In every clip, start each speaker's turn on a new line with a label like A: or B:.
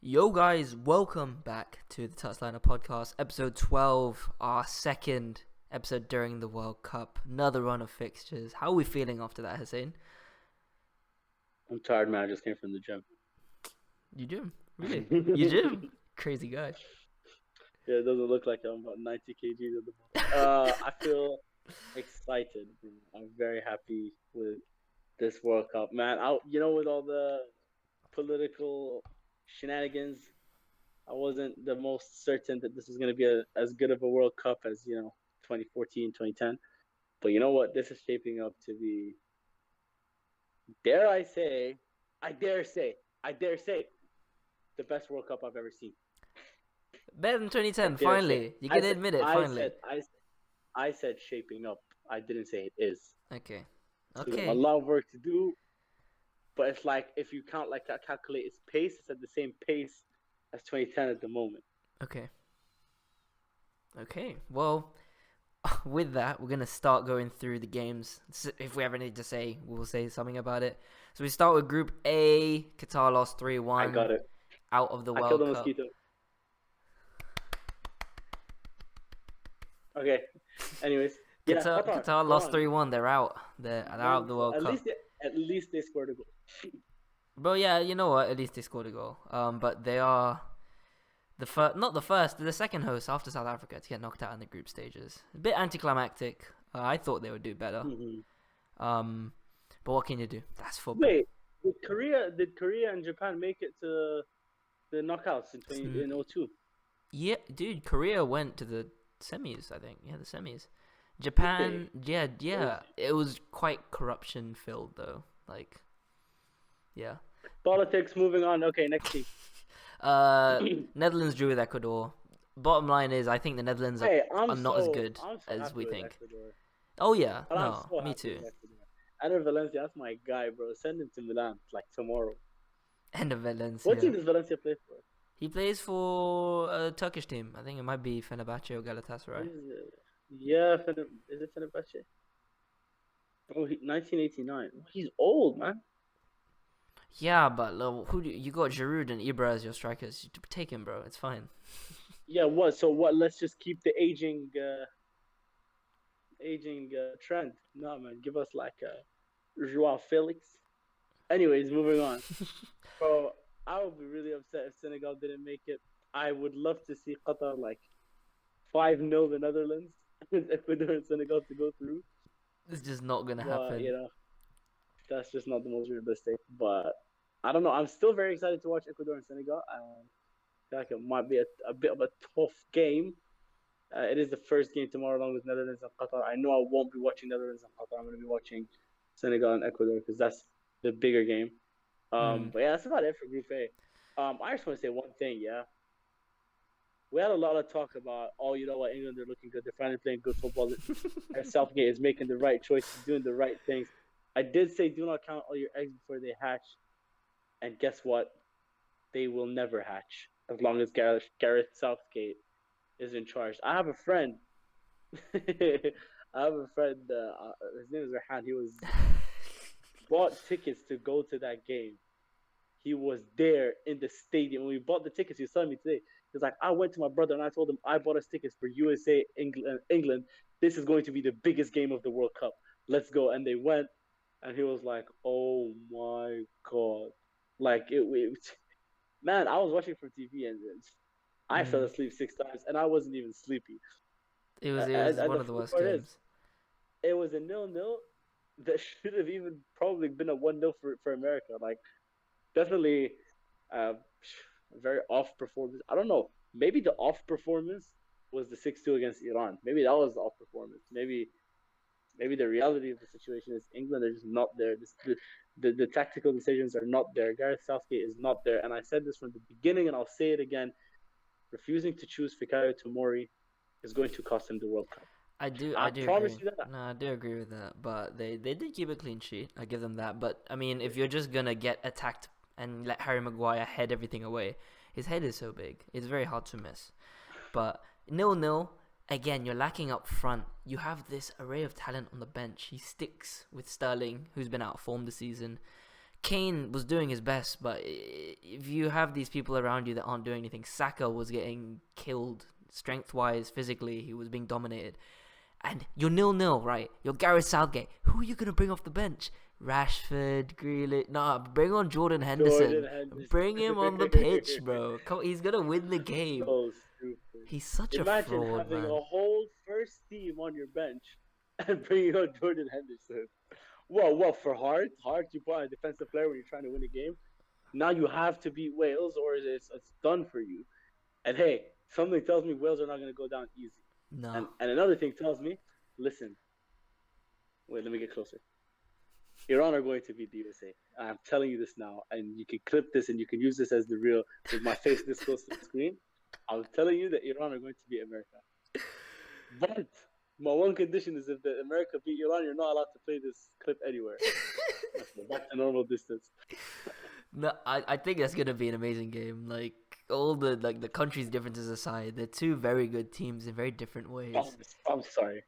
A: Yo guys, welcome back to the Touchliner Podcast, episode 12, our second episode during the World Cup. Another run of fixtures. How are we feeling after that, Hussein?
B: I'm tired, man. I just came from the gym.
A: You do? Really? You do? Crazy guy.
B: Yeah, it doesn't look like I'm about 90 kgs at the moment. I feel excited. I'm very happy with this World Cup, man. With all the political shenanigans, I wasn't the most certain that this was going to be as good of a World Cup as 2014, 2010. But you know what? This is shaping up to be, dare I say, I dare say, the best World Cup I've ever seen.
A: Better than
B: I
A: 2010,
B: dare say.
A: finally. You're gonna admit it, finally.
B: I said shaping up. I didn't say it is.
A: Okay.
B: So we have a
A: Okay.
B: lot of work to do, but it's like if you calculate its pace, it's at the same pace as 2010 at the moment.
A: Okay. Okay. Well, with that, we're gonna start going through the games. If we ever need to say, we'll say something about it. So we start with Group A. Qatar lost 3-1.
B: I got it.
A: Out of the
B: I killed
A: World
B: a
A: Cup.
B: mosquito. Okay. Anyways, yeah,
A: Qatar lost 3-1. They're out. They're out of the World Cup.
B: At least they scored a goal.
A: Bro, yeah, you know what? At least they scored a goal. But they are not the first, the second host after South Africa to get knocked out in the group stages. A bit anticlimactic. I thought they would do better.
B: Mm-hmm.
A: But what can you do? That's football.
B: Wait, did Korea and Japan make it to the knockouts in 2002?
A: Yeah, dude, Korea went to the semis, I think. Yeah, the semis. Japan, yeah. It was quite corruption filled though. Like, yeah.
B: Politics. Moving on. Okay, next team.
A: Netherlands drew with Ecuador. Bottom line is, I think the Netherlands are not as good as we think.
B: Ecuador.
A: Oh yeah,
B: But
A: no, me too.
B: Under Valencia, that's my guy, bro. Send him to Milan like tomorrow.
A: End of Valencia.
B: What team does Valencia play for?
A: He plays for a Turkish team. I think it might be Fenerbahce or Galatasaray.
B: Yeah, is it Fenerbahce? Oh, 1989. He's old, man.
A: Yeah, but you got Giroud and Ibra as your strikers. Take him, bro. It's fine.
B: Yeah, what? So what? Let's just keep the aging trend. No, man. Give us like Joao Felix. Anyways, moving on. Bro, I would be really upset if Senegal didn't make it. I would love to see Qatar like 5-0 the Netherlands, Ecuador and Senegal to go through.
A: It's just not gonna happen.
B: That's just not the most realistic. But I don't know. I'm still very excited to watch Ecuador and Senegal. I feel like it might be a bit of a tough game. It is the first game tomorrow along with Netherlands and Qatar. I know I won't be watching Netherlands and Qatar. I'm going to be watching Senegal and Ecuador because that's the bigger game. But yeah, that's about it for Group A. I just want to say one thing, yeah. We had a lot of talk about, you know what, England, they're looking good. They're finally playing good football. Southgate is making the right choices, doing the right things. I did say do not count all your eggs before they hatch. And guess what? They will never hatch as long as Gareth Southgate is in charge. I have a friend. His name is Rehan. He bought tickets to go to that game. He was there in the stadium. When we bought the tickets, he was telling me today. He's like, I went to my brother and I told him I bought us tickets for USA, England. This is going to be the biggest game of the World Cup. Let's go. And they went. And he was like, oh my God. Like, man, I was watching from TV and I fell asleep 6 times and I wasn't even sleepy.
A: It was one of the worst games.
B: It was a 0-0 that should have even probably been a 1-0 for America. Like, definitely a very off performance. I don't know. Maybe the off performance was the 6-2 against Iran. Maybe that was the off performance. Maybe the reality of the situation is England are just not there. The tactical decisions are not there. Gareth Southgate is not there. And I said this from the beginning, and I'll say it again. Refusing to choose Fikayo Tomori is going to cost him the World Cup.
A: I do
B: promise
A: agree.
B: You that.
A: No, I do agree with that. But they did keep a clean sheet. I give them that. But, I mean, if you're just going to get attacked and let Harry Maguire head everything away, his head is so big. It's very hard to miss. But 0-0, again, you're lacking up front. You have this array of talent on the bench. He sticks with Sterling, who's been out of form this season. Kane was doing his best, but if you have these people around you that aren't doing anything, Saka was getting killed strength-wise, physically. He was being dominated. And you're 0-0, right? You're Gareth Southgate. Who are you going to bring off the bench? Rashford, Grealish. Nah, bring on Jordan
B: Jordan
A: Henderson. Bring him on the pitch,
B: Henderson.
A: bro. Come, he's going to win the game.
B: So stupid.
A: He's such a
B: Imagine
A: fraud,
B: having
A: man.
B: a whole first team on your bench and bringing on Jordan Henderson. Well, what for Hart? Hart, you put on a defensive player when you're trying to win a game. Now you have to beat Wales, or it's done for you. And hey, something tells me Wales are not going to go down easy.
A: No.
B: And another thing tells me, listen, wait, let me get closer. Iran are going to beat the USA. I'm telling you this now, and you can clip this and you can use this as the real with my face this close to the screen. I'm telling you that Iran are going to beat America. But my one condition is if the America beat Iran, you're not allowed to play this clip anywhere. Back to normal distance.
A: No, I think that's gonna be an amazing game. Like all the countries' differences aside, they're two very good teams in very different ways.
B: I'm sorry.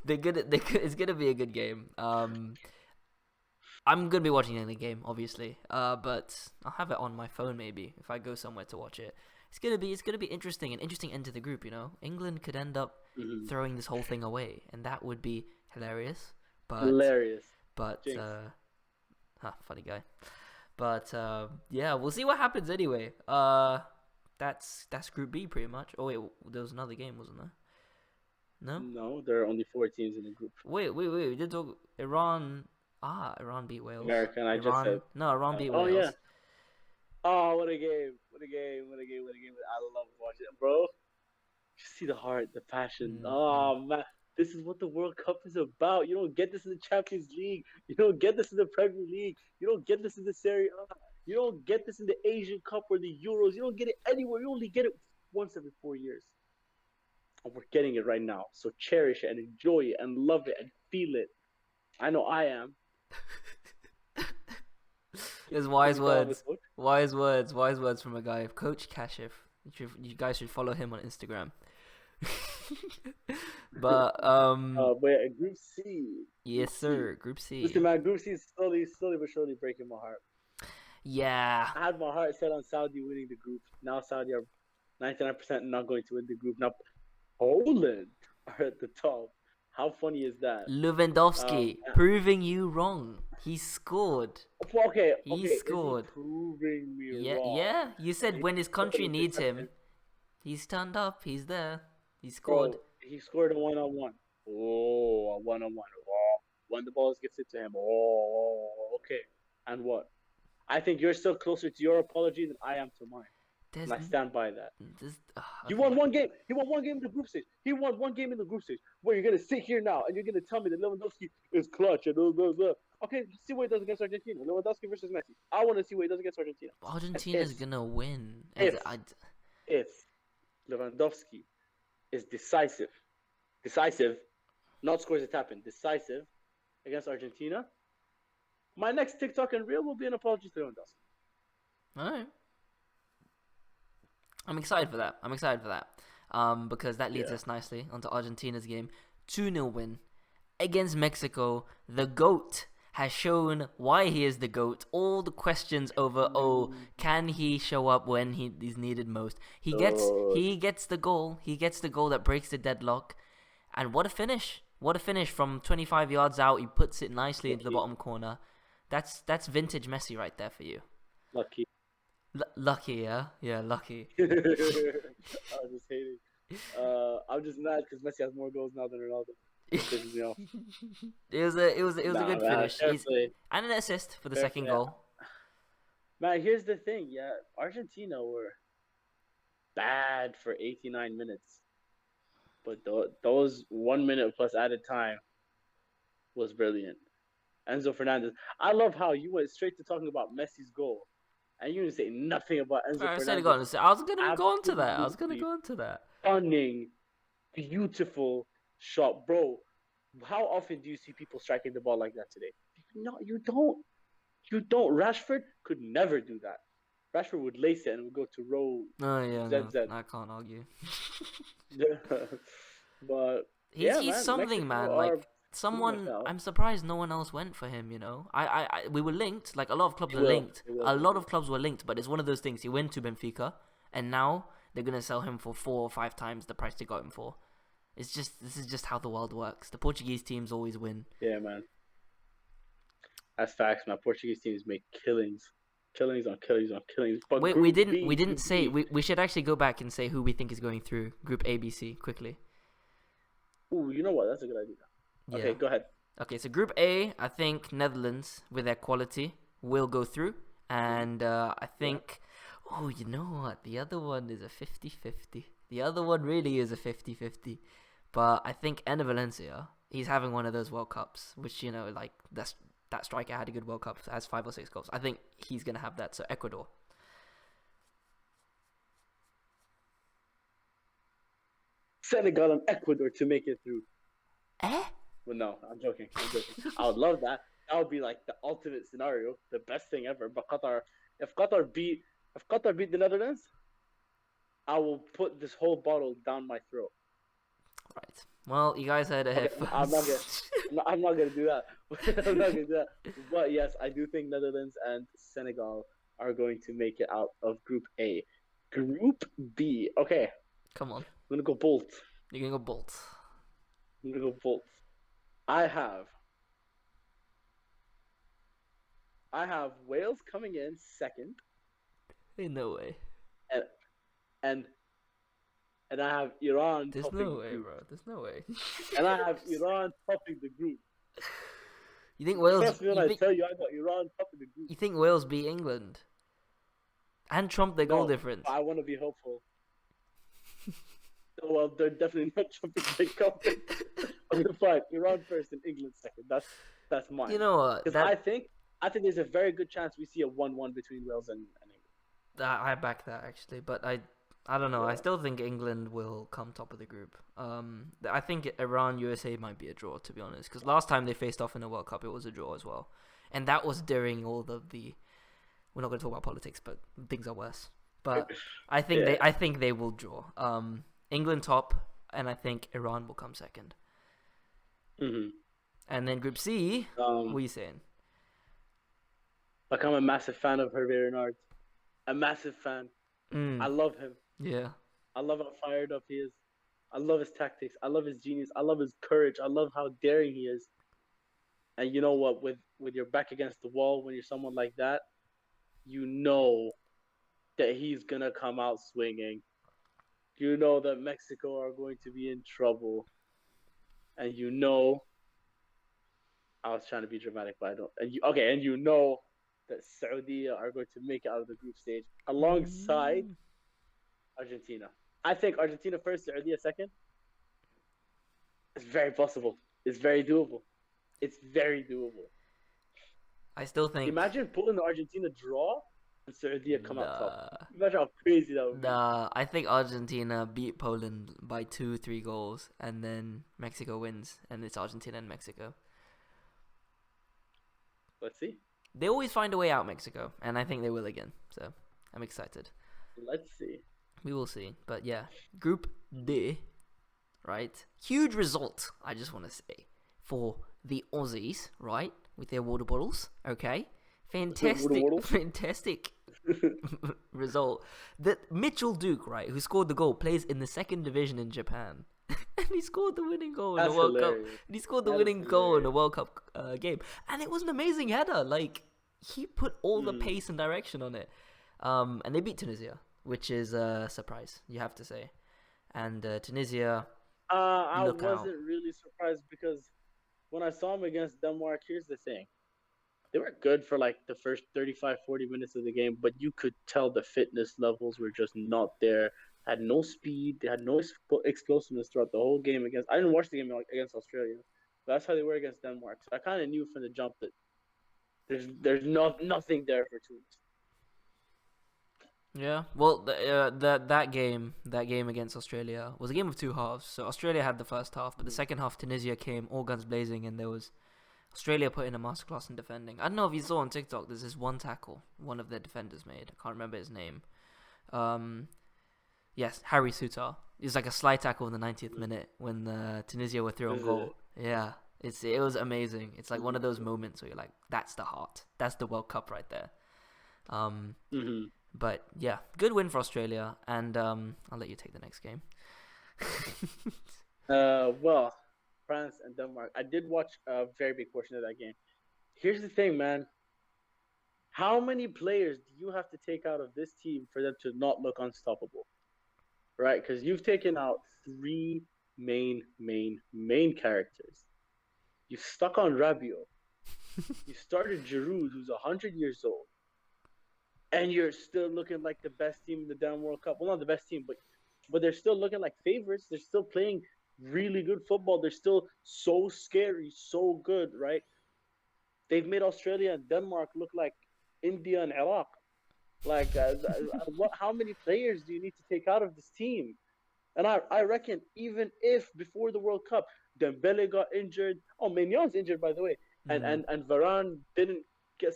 A: It's gonna be a good game. I'm gonna be watching the game, obviously. But I'll have it on my phone maybe if I go somewhere to watch it. It's gonna be interesting, an interesting end to the group. You know, England could end up throwing this whole thing away, and that would be hilarious. But
B: hilarious.
A: But funny guy. But yeah, we'll see what happens anyway. That's Group B pretty much. Oh wait, there was another game, wasn't there? No.
B: No, there are only 4 teams in the group.
A: Wait. We did talk Iran. Iran beat Wales.
B: America, and I just said.
A: No, Iran beat Wales.
B: Oh yeah. Oh, what a game! What a game! I love watching it, bro. Just see the heart, the passion. Oh man, this is what the World Cup is about. You don't get this in the Champions League. You don't get this in the Premier League. You don't get this in the Serie A. You don't get this in the Asian Cup or the Euros. You don't get it anywhere. You only get it once every 4 years. And we're getting it right now. So cherish it and enjoy it and love it and feel it. I know I am.
A: There's wise words from a guy, Coach Kashif. You guys should follow him on Instagram. But
B: wait, Group C.
A: Yes, sir. Group C.
B: Listen, man, Group C is slowly but surely breaking my heart.
A: Yeah.
B: I had my heart set on Saudi winning the group. Now Saudi are 99% not going to win the group. Now Poland are at the top. How funny is that?
A: Lewandowski proving you wrong. He scored.
B: Okay.
A: He scored.
B: Is he proving me wrong?
A: Yeah. You said when his country needs him, he's turned up. He's there. He scored.
B: Bro, he scored a 1-on-1. Oh, a 1-on-1. Oh, when the ball is gifted to him. Oh, okay. And what? I think you're still closer to your apology than I am to mine. And I stand by that.
A: Okay.
B: He won one game. He won one game in the group stage. Where you're gonna sit here now and you're gonna tell me that Lewandowski is clutch and blah, blah, blah. Okay, let's see what he does against Argentina. Lewandowski versus Messi. I want to see what he does against Argentina.
A: Argentina's gonna win.
B: If Lewandowski is decisive, not scores a tap in, decisive against Argentina, my next TikTok and reel will be an apology to Lewandowski.
A: All right. I'm excited for that. Because that leads us nicely onto Argentina's game. 2-0 win against Mexico. The GOAT has shown why he is the GOAT. All the questions over, can he show up when he's needed most? He gets the goal. He gets the goal that breaks the deadlock. And what a finish. From 25 yards out. He puts it nicely into the bottom corner. That's vintage Messi right there for you.
B: Lucky.
A: Lucky, yeah? Yeah, lucky.
B: I was just hating. I'm just mad because Messi has more goals now than Ronaldo. It was
A: a good finish. And an assist for the second goal.
B: Man, here's the thing. Yeah, Argentina were bad for 89 minutes. But those 1 minute plus added time was brilliant. Enzo Fernandez. I love how you went straight to talking about Messi's goal. And you didn't say nothing about Enzo Fernandez.
A: I was going to go into that.
B: Stunning, beautiful shot. Bro, how often do you see people striking the ball like that today? No, you don't. Rashford could never do that. Rashford would lace it and would go to row.
A: Oh, yeah. No, I can't argue.
B: But
A: he's something, man. Like, I'm surprised no one else went for him. We were linked. Like a lot of clubs
B: They
A: are
B: will.
A: linked.
B: They will.
A: A lot of clubs were linked, but it's one of those things. He went to Benfica, and now they're gonna sell him for 4 or 5 times the price they got him for. This is just how the world works. The Portuguese teams always win.
B: Yeah, man. That's facts, man. Portuguese teams make killings on killings on killings. But
A: Wait,
B: Group
A: we
B: B,
A: didn't
B: Group
A: say
B: B.
A: we should actually go back and say who we think is going through Group A, B, C quickly.
B: Ooh, you know what? That's a good idea.
A: Yeah.
B: Okay, go ahead.
A: Okay, so Group A, I think Netherlands with their quality will go through, and I think, oh, you know what? The other one is a 50-50. The other one really is a 50-50. But I think Enner Valencia, he's having one of those World Cups, which like that striker had a good World Cup, has 5 or 6 goals. I think he's gonna have that. So Ecuador.
B: Senegal and Ecuador to make it through.
A: Eh?
B: Well, no, I'm joking. I would love that. That would be like the ultimate scenario, the best thing ever. But if Qatar beat the Netherlands, I will put this whole bottle down my throat.
A: Right. Well, you guys heard it here first.
B: I'm not gonna do that. I'm not gonna do that. But yes, I do think Netherlands and Senegal are going to make it out of Group A. Group B. Okay,
A: Come on.
B: I'm gonna go bold.
A: You're gonna go bolt.
B: I'm gonna go bold. I have Wales coming in second,
A: Ain't no way.
B: and and I have Iran
A: There's
B: topping
A: no
B: the
A: way,
B: group.
A: bro. There's no way.
B: And I have Iran topping the group.
A: You think Wales?
B: Trust me when I tell you, I got Iran topping the group.
A: You think Wales beat England and trump their goal difference?
B: I want to be hopeful. Well, they're definitely not trumping their goal difference. I'm gonna fight Iran first and England second. That's mine.
A: You know what?
B: Because I think there's a very good chance we see a 1-1 between Wales and England.
A: I back that actually, but I don't know.
B: Yeah.
A: I still think England will come top of the group. I think Iran USA might be a draw, to be honest, because last time they faced off in the World Cup, it was a draw as well, and that was during all of the. We're not going to talk about politics, but things are worse. But I think they will draw. England top, and I think Iran will come second.
B: Mm-hmm.
A: And then Group C, what are you saying?
B: Like, I'm a massive fan of Hervé Renard. A massive fan. I love him.
A: Yeah.
B: I love how fired up he is. I love his tactics. I love his genius. I love his courage. I love how daring he is. And you know what? With your back against the wall, when you're someone like that, you know that he's going to come out swinging. You know that Mexico are going to be in trouble. And you know... I was trying to be dramatic, but I don't... And you know that Saudi are going to make it out of the group stage alongside Argentina. I think Argentina first, Saudi second. It's very possible. It's very doable. It's very doable.
A: I still think.
B: Imagine pulling the Argentina draw and Saudi come out top. Imagine how crazy that would be.
A: I think Argentina beat Poland by 2-3 goals, and then Mexico wins, and it's Argentina and Mexico.
B: Let's see.
A: They always find a way out, Mexico, and I think they will again. So I'm excited.
B: Let's see.
A: We will see. But yeah, Group D, right? Huge result, I just want to say, for the Aussies, right? With their water bottles, okay? Fantastic result. That Mitchell Duke, right, who scored the goal, plays in the second division in Japan. And he scored the winning goal in the World Cup. And he scored the winning goal in the World Cup game. And it was an amazing header. Like, he put all the pace and direction on it. And they beat Tunisia, which is a surprise, you have to say. And Tunisia,
B: I wasn't really surprised because when I saw him against Denmark, here's the thing. They were good for like the first 35, 40 minutes of the game, but you could tell the fitness levels were just not there. Had no speed. They had no explosiveness throughout the whole game against. I didn't watch the game against Australia, but that's how they were against Denmark. So I kind of knew from the jump that there's nothing there for Tunis.
A: Yeah, well, that game against Australia was a game of two halves. So Australia had the first half, but the second half Tunisia came all guns blazing, and there was Australia put in a masterclass in defending. I don't know if you saw on TikTok. There's this one tackle one of their defenders made. I can't remember his name. Yes, Harry Sutar. It was like a slide tackle in the 90th minute when Tunisia were through on goal. Yeah, It was amazing. It's like one of those moments where you're like, that's the heart. That's the World Cup right there. Um,
B: Mm-hmm.
A: but yeah, good win for Australia, and I'll let you take the next game.
B: Well, France and Denmark. I did watch a very big portion of that game. Here's the thing, man. How many players do you have to take out of this team for them to not look unstoppable? Right? Because you've taken out three main characters. You stuck on Rabiot. You started Giroud, who's 100 years old, and you're still looking like the best team in the damn World Cup. Well, not the best team, but they're still looking like favorites. They're still playing really good football. They're still so scary, so good, right? They've made Australia and Denmark look like India and Iraq. Like, what? How many players do you need to take out of this team? And I reckon even if before the World Cup, Dembele got injured. Oh, Mignon's injured by the way, and
A: Mm.
B: Varane didn't get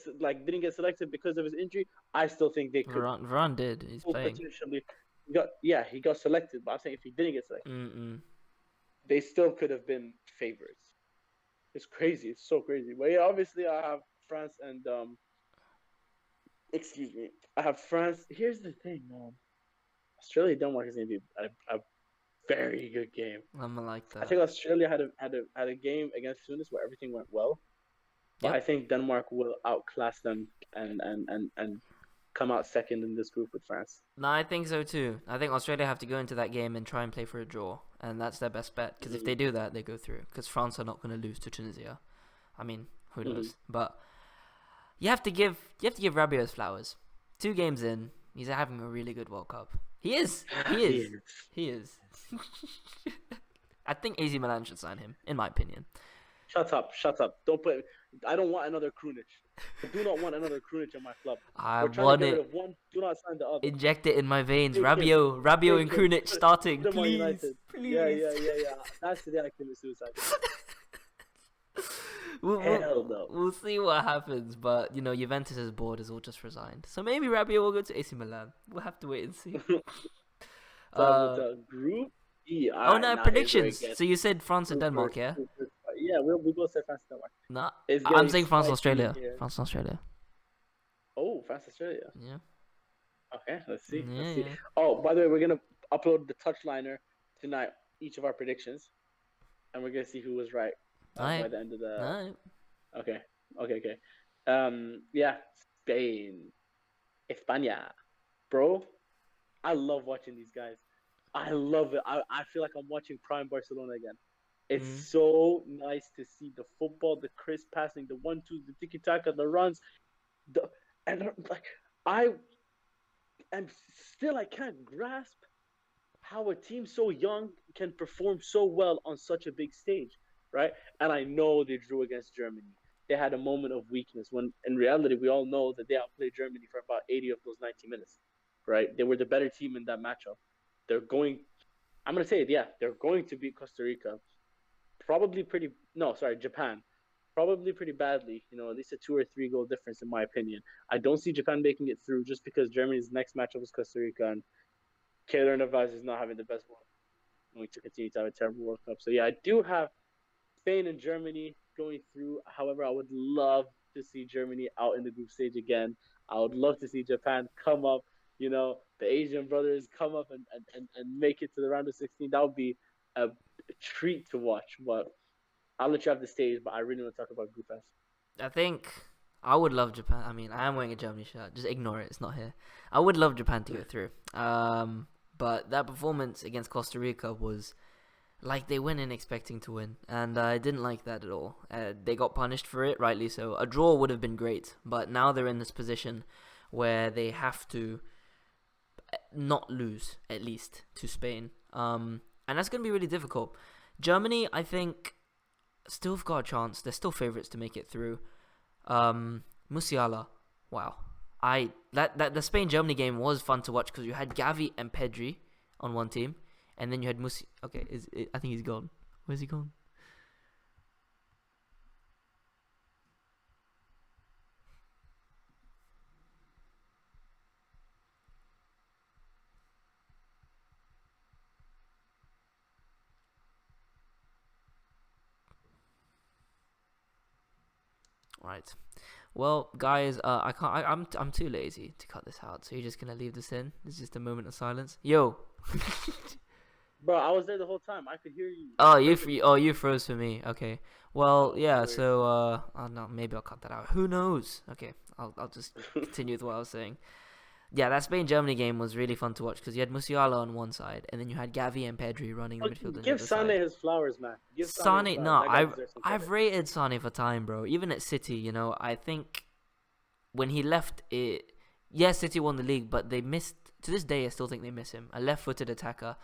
B: selected because of his injury. I still think they could
A: Varane did. He's playing.
B: potentially he got selected. But I'm saying if he didn't get selected,
A: Mm-mm.
B: they still could have been favorites. It's crazy. It's so crazy. But yeah, obviously I have France and excuse me, I have France. Here's the thing, man. Australia Denmark is gonna be a very good game.
A: I'm like
B: I
A: that.
B: think Australia had a game against Tunis where everything went well, but I
A: Yep.
B: think Denmark will outclass them and come out second in this group with France.
A: No, I think so too. I think Australia have to go into that game and try and play for a draw, and that's their best bet. Because if
B: Mm-hmm.
A: they do that, they go through. Because France are not going to lose to Tunisia. I mean, who
B: Mm-hmm.
A: knows? But you have to give Rabiot his flowers. 2 games in, he's having a really good World Cup. He is. He is.
B: Yes.
A: He is. I think AC Milan should sign him, in my opinion.
B: Shut up, shut up. Don't put. I don't want another Krunic. I do not want another Krunic in my club.
A: I
B: We're trying to
A: want
B: get rid
A: it.
B: of one. Do not sign the other.
A: Inject it in my veins.
B: Take him.
A: Rabiot and
B: Take him.
A: Krunic starting,
B: Put him on
A: please,
B: United. Yeah,
A: please.
B: yeah, yeah, yeah. That's the day I commit suicide.
A: We'll,
B: Hell
A: we'll,
B: no.
A: we'll see what happens, but Juventus's board has all just resigned, so maybe Rabiot will go to AC Milan. We'll have to wait and see.
B: So
A: Uh,
B: Group E. All
A: oh
B: right,
A: no,
B: now here's where it
A: predictions.
B: gets
A: So you said France and
B: super,
A: Denmark, yeah?
B: super. Yeah, we both said France Denmark.
A: No,
B: It's
A: I'm
B: getting
A: saying France
B: spicy in
A: Australia.
B: here.
A: France Australia.
B: Oh, France Australia.
A: Yeah,
B: Okay, let's see.
A: yeah,
B: Let's see.
A: yeah.
B: Oh, by the way, we're gonna upload the touchliner tonight. Each of our predictions, and we're gonna see who was right by
A: Alright,
B: the end of the.
A: alright.
B: Okay, okay. Yeah, Spain, España, bro. I love watching these guys. I love it. I feel like I'm watching prime Barcelona again. It's
A: Mm.
B: so nice to see the football, the crisp passing, the 1-2s, the tiki taka, the runs, the and like I am still I can't grasp how a team so young can perform so well on such a big stage, right? And I know they drew against Germany. They had a moment of weakness when in reality we all know that they outplayed Germany for about 80 of those 90 minutes, right? They were the better team in that matchup. They're going I'm gonna say it, yeah, they're going to beat Costa Rica. Probably pretty no, sorry, Japan. Probably pretty badly, at least a 2 or 3 goal difference in my opinion. I don't see Japan making it through just because Germany's next matchup is Costa Rica and Keylor Navas is not having the best one going to continue to have a terrible World Cup. So yeah, I do have Spain and Germany going through. However, I would love to see Germany out in the group stage again. I would love to see Japan come up, the Asian brothers come up and make it to the round of 16. That would be a treat to watch. But I'll let you have the stage, but I really want to talk about Group F.
A: I think I would love Japan. I mean, I am wearing a Germany shirt. Just ignore it. It's not here. I would love Japan to go through. But that performance against Costa Rica was like they went in expecting to win, and I didn't like that at all. They got punished for it, rightly so. A draw would have been great, but now they're in this position where they have to not lose, at least, to Spain. And that's going to be really difficult. Germany, I think, still have got a chance. They're still favourites to make it through. Musiala, wow. That the Spain Germany game was fun to watch because you had Gavi and Pedri on one team, and then you had Musi. Okay, I think he's gone. Where's he gone? Right. Well, guys, I can't. I'm too lazy to cut this out. So you're just gonna leave this in. It's just a moment of silence. Yo.
B: Bro, I was there the whole time. I could hear you
A: Oh,
B: perfectly.
A: you froze for me. Okay. Well,
B: Oh,
A: yeah.
B: weird.
A: So, oh no, maybe I'll cut that out. Who knows? Okay, I'll just continue with what I was saying. Yeah, that Spain Germany game was really fun to watch because you had Musiala on one side and then you had Gavi and Pedri running the
B: Look,
A: midfield on the
B: give
A: other
B: Sane
A: side.
B: his flowers, man. Give Sane his
A: Sane,
B: flowers.
A: no,
B: That guy
A: I've
B: deserves some
A: I've
B: credit.
A: rated Sane for time, bro. Even at City, I think when he left it, yes, City won the league, but they missed. To this day, I still think they miss him. A left-footed attacker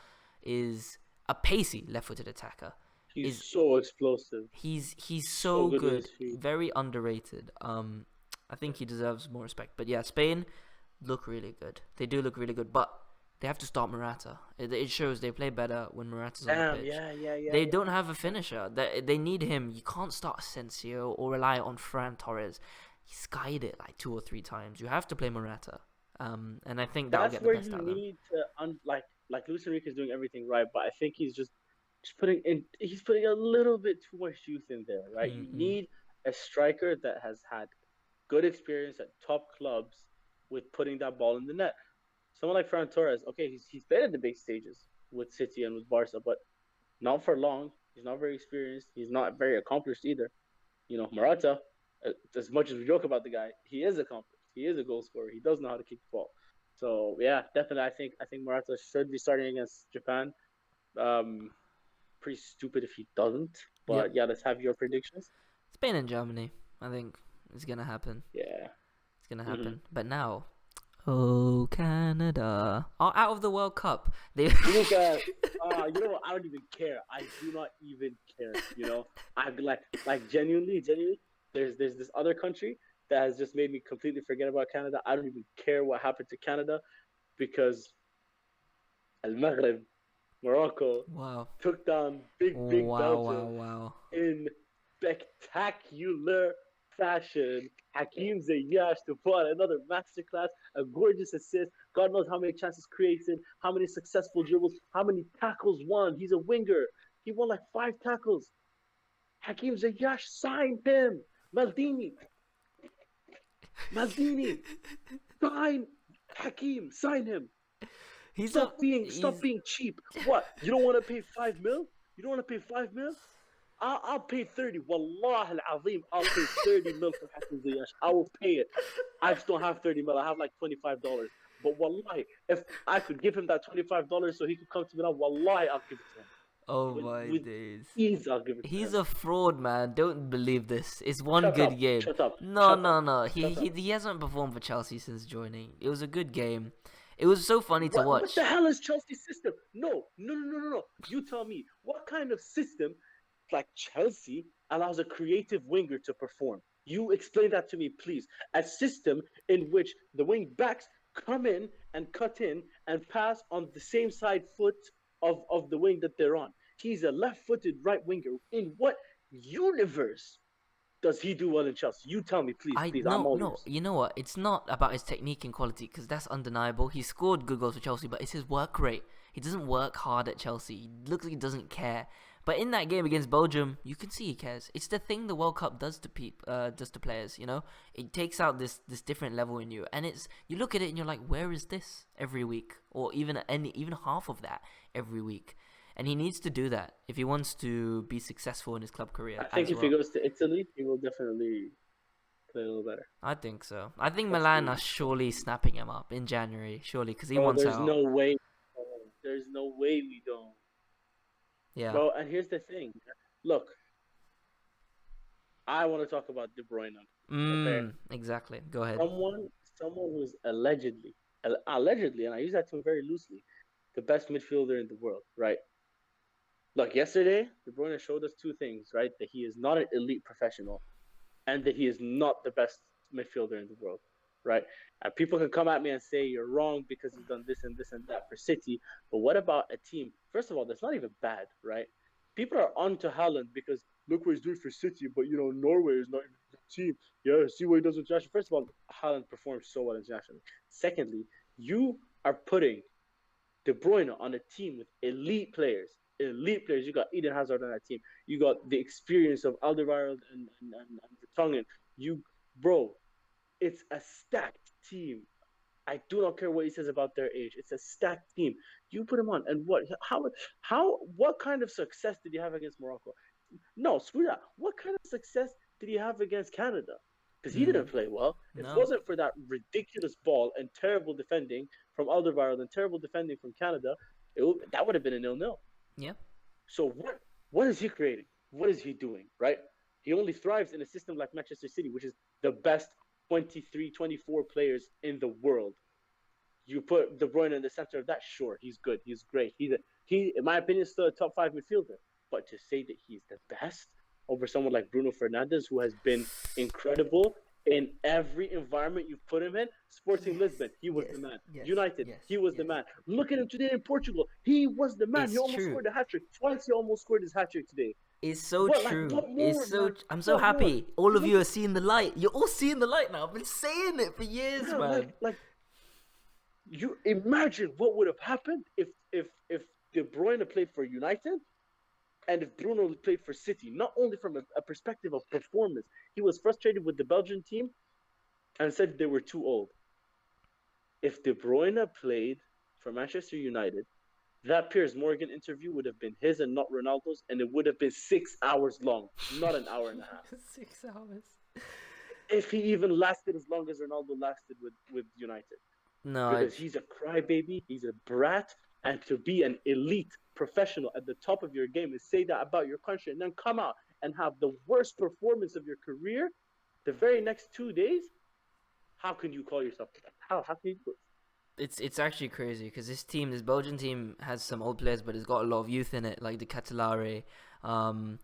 A: is a pacey left-footed attacker.
B: He's
A: Is
B: so explosive.
A: he's
B: So
A: so
B: good with
A: good,
B: his feet.
A: very underrated. I think he deserves more respect. But yeah, Spain look really good. They do look really good, but they have to start Morata. It shows they play better when Morata's on the
B: Damn,
A: pitch.
B: yeah, yeah, yeah,
A: They
B: yeah,
A: don't have a
B: yeah.
A: finisher. They need him. You can't start Asensio or rely on Fran Torres. He skied it like 2 or 3 times. You have to play Morata. And I think that'll
B: That's
A: get the
B: where
A: best
B: you
A: out of them.
B: need to like Luis Enrique is doing everything right, but I think he's just putting in he's putting a little bit too much youth in there, right? You
A: Mm-mm.
B: need a striker that has had good experience at top clubs with putting that ball in the net. Someone like Fran Torres, okay, he's played at the big stages with City and with Barca, but not for long. He's not very experienced. He's not very accomplished either. Morata, as much as we joke about the guy, he is accomplished. He is a goal scorer. He does know how to kick the ball. So yeah, definitely, I think Morata should be starting against Japan. Um, Pretty stupid if he doesn't.
A: Yep.
B: But yeah, let's have your predictions.
A: Spain and Germany. I think it's gonna happen.
B: Yeah.
A: It's gonna
B: Mm-hmm.
A: happen. But now, oh Canada, are out of the World Cup. They.
B: Look at you know what? I don't even care. I do not even care. I like genuinely. There's this other country that has just made me completely forget about Canada. I don't even care what happened to Canada because Al Maghreb, Morocco,
A: Wow.
B: took down big
A: Wow. Wow.
B: Belgium
A: Wow.
B: in spectacular fashion. Hakim Ziyech to put on another masterclass, a gorgeous assist. God knows how many chances created, how many successful dribbles, how many tackles won. He's a winger. He won like 5 tackles. Hakim Ziyech signed him. Maldini, Maldini, sign Hakim, sign him.
A: He's a.
B: Stop
A: He's.
B: being cheap. What? You don't want to pay 5 mil? You don't want to pay 5 mil? I'll pay 30. Wallah al azim, I'll pay 30 mil for Hakim Ziyech. I will pay it. I just don't have 30 mil. I have like $25. But wallahi, if I could give him that $25 so he could come to me now, wallahi, I'll give it to him.
A: Oh
B: With,
A: my
B: with
A: days.
B: ease, I'll give it to
A: He's
B: him.
A: a fraud, man. Don't believe this. It's one
B: Shut
A: good
B: up,
A: game.
B: shut up,
A: No,
B: shut up,
A: no, no. He
B: shut
A: he
B: up.
A: he hasn't performed for Chelsea since joining. It was a good game. It was so funny to
B: What the
A: watch.
B: hell is Chelsea's system? No, no, no, no, no, no. You tell me, what kind of system like Chelsea allows a creative winger to perform? You explain that to me, please. A system in which the wing backs come in and cut in and pass on the same side foot of the wing that they're on. He's a left-footed right winger. In what universe does he do well in Chelsea? You tell me, please,
A: I
B: please. I'm
A: no
B: all
A: no.
B: ears.
A: You know what? It's not about his technique and quality because that's undeniable. He scored good goals for Chelsea, but it's his work rate. He doesn't work hard at Chelsea. He looks like he doesn't care. But in that game against Belgium, you can see he cares. It's the thing the World Cup does to does to players. It takes out this different level in you, and you look at it and you're like, where is this every week, or even half of that every week? And he needs to do that if he wants to be successful in his club
B: I
A: career
B: think
A: as
B: if he
A: well.
B: goes to Italy, he will definitely play a little better.
A: I think so. I think
B: Trust
A: Milan
B: me.
A: are surely snapping him up in January, surely, because he
B: Bro,
A: wants
B: there's
A: out.
B: no way. There's no way we don't.
A: Yeah.
B: Bro, and here's the thing. Look, I want to talk about De Bruyne. Okay,
A: Exactly. Go ahead.
B: someone who's allegedly, and I use that term very loosely, the best midfielder in the world, right? Look, yesterday, De Bruyne showed us two things, right? That he is not an elite professional, and that he is not the best midfielder in the world, right? And people can come at me and say you're wrong because he's done this and this and that for City. But what about a team? First of all, that's not even bad, right? People are onto Haaland because look what he's doing for City, but Norway is not even a team. Yeah, see what he does internationally. First of all, Haaland performs so well internationally. Secondly, you are putting De Bruyne on a team with elite players. Elite players. You got Eden Hazard on that team. You got the experience of Alderweireld and Vertonghen. You, bro, it's a stacked team. I do not care what he says about their age. It's a stacked team. You put him on, and what kind of success did he have against Morocco? No, screw that. What kind of success did he have against Canada? Because he didn't
A: Mm,
B: play well. If it
A: no.
B: wasn't for that ridiculous ball and terrible defending from Alderweireld and terrible defending from Canada, that would have been a nil-nil.
A: Yeah.
B: So what is he creating? What is he doing? Right? He only thrives in a system like Manchester City, which is the best 23, 24 players in the world. You put De Bruyne in the center of that, sure, he's good, he's great. He, in my opinion, is still a top five midfielder. But to say that he's the best over someone like Bruno Fernandes, who has been incredible in every environment you've put him in. Sporting
A: Yes.
B: Lisbon, he was
A: Yes.
B: the man.
A: Yes.
B: United,
A: Yes.
B: he was the
A: Yes.
B: man. Look at him today in Portugal. He was the man. He
A: It's
B: almost
A: true.
B: scored a hat trick. Twice he almost scored his hat trick today.
A: It's so
B: What like
A: true.
B: what
A: It's
B: more,
A: so.
B: man?
A: I'm so
B: What more?
A: happy. All of
B: Look
A: you
B: at
A: are seeing the light. You're all seeing the light now. I've been saying it for years,
B: yeah,
A: man.
B: like you imagine what would have happened if De Bruyne played for United and if Bruno played for City. Not only from a perspective of performance, he was frustrated with the Belgian team and said they were too old. If De Bruyne played for Manchester United, that Piers Morgan interview would have been his and not Ronaldo's, and it would have been 6 hours long, not an hour and a half.
A: 6 hours.
B: If he even lasted as long as Ronaldo lasted with United.
A: No,
B: Because he's a crybaby, he's a brat, and to be an elite professional at the top of your game and say that about your country and then come out and have the worst performance of your career the very next 2 days, how can you call yourself that? How can you do it?
A: it's actually crazy because this Belgian team has some old players, but it's got a lot of youth in it, like the Catalare, um,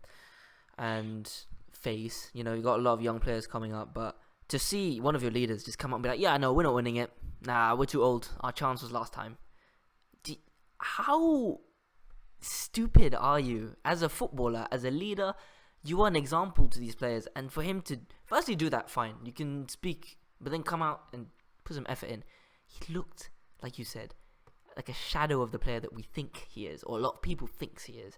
A: and Face. You know, you got a lot of young players coming up, but to see one of your leaders just come up and be like, "Yeah, no, we're not winning it. Nah, we're too old. Our chance was last time." How stupid are you as a footballer, as a leader? You are an example to these players, and for him to firstly do that, fine, you can speak, but then come out and put some effort in. He looked, like you said, like a shadow of the player that we think he is, or a lot of people thinks he is,